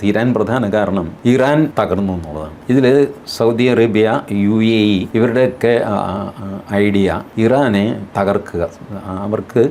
തീരാൻ പ്രധാന കാരണം ഇറാൻ തകർന്നു എന്നുള്ളതാണ്. ഇതിൽ സൗദി അറേബ്യ, UAE ഇവരുടെയൊക്കെ ഐഡിയ ഇറാനെ തകർക്കുക. അവർക്ക്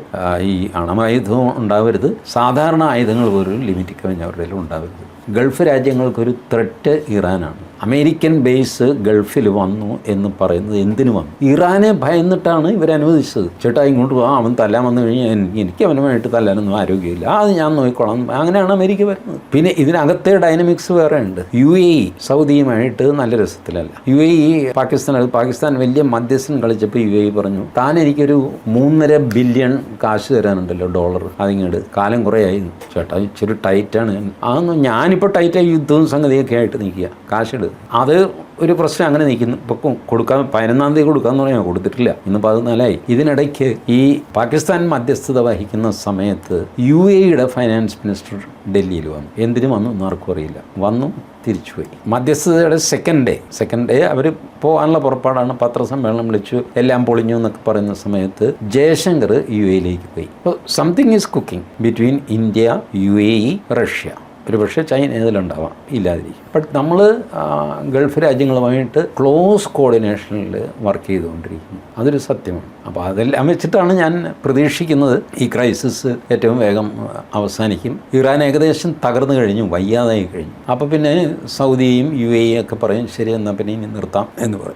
ഈ അണവായുധവും ഉണ്ടാവരുത്, സാധാരണ ആയുധങ്ങൾ പോലും ലിമിറ്റ് കവിഞ്ഞ് അവരുടെ ഉണ്ടാവരുത്. ഗൾഫ് രാജ്യങ്ങൾക്കൊരു ത്രെറ്റ് ഇറാനാണ്. അമേരിക്കൻ ബേസ് ഗൾഫിൽ വന്നു എന്ന് പറയുന്നത് എന്തിനു വന്നു? ഇറാനെ ഭയന്നിട്ടാണ് ഇവരനുവദിച്ചത്. ചേട്ടാ ഇങ്ങോട്ട് പോകാം, അവൻ തല്ലാൻ വന്നു കഴിഞ്ഞാൽ എനിക്ക് അവനുമായിട്ട് തല്ലാനൊന്നും ആരോഗ്യമില്ല, അത് ഞാൻ നോക്കിക്കോളാം. അങ്ങനെയാണ് അമേരിക്ക വരുന്നത്. പിന്നെ ഇതിനകത്തെ ഡൈനമിക്സ് വേറെ ഉണ്ട്. UAE സൗദിയുമായിട്ട് നല്ല രസത്തിലല്ല. UAE പാകിസ്ഥാൻ വലിയ മധ്യസ്ഥൻ കളിച്ചപ്പോൾ UAE പറഞ്ഞു, താൻ എനിക്കൊരു 3.5 ബില്യൺ കാശ് തരാനുണ്ടല്ലോ, ഡോളർ, അതിങ്ങോട്ട് കാലം കുറേ ആയി ചേട്ടാ, ഇച്ചിരി ടൈറ്റാണ്. അതൊന്നും ഞാനിപ്പോൾ ടൈറ്റായി യുദ്ധവും സംഗതിയൊക്കെ ആയിട്ട് നിൽക്കുക, കാശിട്. അത് ഒരു പ്രശ്നം അങ്ങനെ നിൽക്കുന്നു. ഇപ്പം കൊടുക്കാൻ 11-ാം തീയതി കൊടുക്കാമെന്ന് പറഞ്ഞാൽ കൊടുത്തിട്ടില്ല, ഇന്ന് 14-ആയി. ഇതിനിടയ്ക്ക് ഈ പാകിസ്ഥാൻ മധ്യസ്ഥത വഹിക്കുന്ന സമയത്ത് UAEയുടെ ഫൈനാൻസ് മിനിസ്റ്റർ ഡൽഹിയിൽ വന്നു. എന്തിനു വന്നു എന്ന് ആർക്കും അറിയില്ല. വന്നു, തിരിച്ചുപോയി. മധ്യസ്ഥതയുടെ സെക്കൻഡ് ഡേ അവർ പോകാനുള്ള പുറപ്പാടാണ്. പത്രസമ്മേളനം വിളിച്ചു, എല്ലാം പൊളിഞ്ഞു എന്നൊക്കെ പറയുന്ന സമയത്ത് ജയശങ്കർ UAEയിലേക്ക് പോയി. അപ്പോൾ something is cooking between India, UAE, Russia. ഒരു പക്ഷേ ചൈന ഇതിലുണ്ടാവാം, ഇല്ലാതിരിക്കും. ബട്ട് നമ്മൾ ഗൾഫ് രാജ്യങ്ങളുമായിട്ട് ക്ലോസ് കോർഡിനേഷനിൽ വർക്ക് ചെയ്തുകൊണ്ടിരിക്കുന്നു. അതൊരു സത്യമാണ്. അപ്പോൾ അതെല്ലാം വെച്ചിട്ടാണ് ഞാൻ പ്രതീക്ഷിക്കുന്നത് ഈ ക്രൈസിസ് ഏറ്റവും വേഗം അവസാനിക്കും. ഇറാൻ ഏകദേശം തകർന്നു കഴിഞ്ഞു, വയ്യാതായി കഴിഞ്ഞു. അപ്പോൾ പിന്നെ സൗദിയും UAE ഒക്കെ പറയും, ശരി എന്നാൽ പിന്നെ ഇനി നിർത്താം എന്ന് പറയും.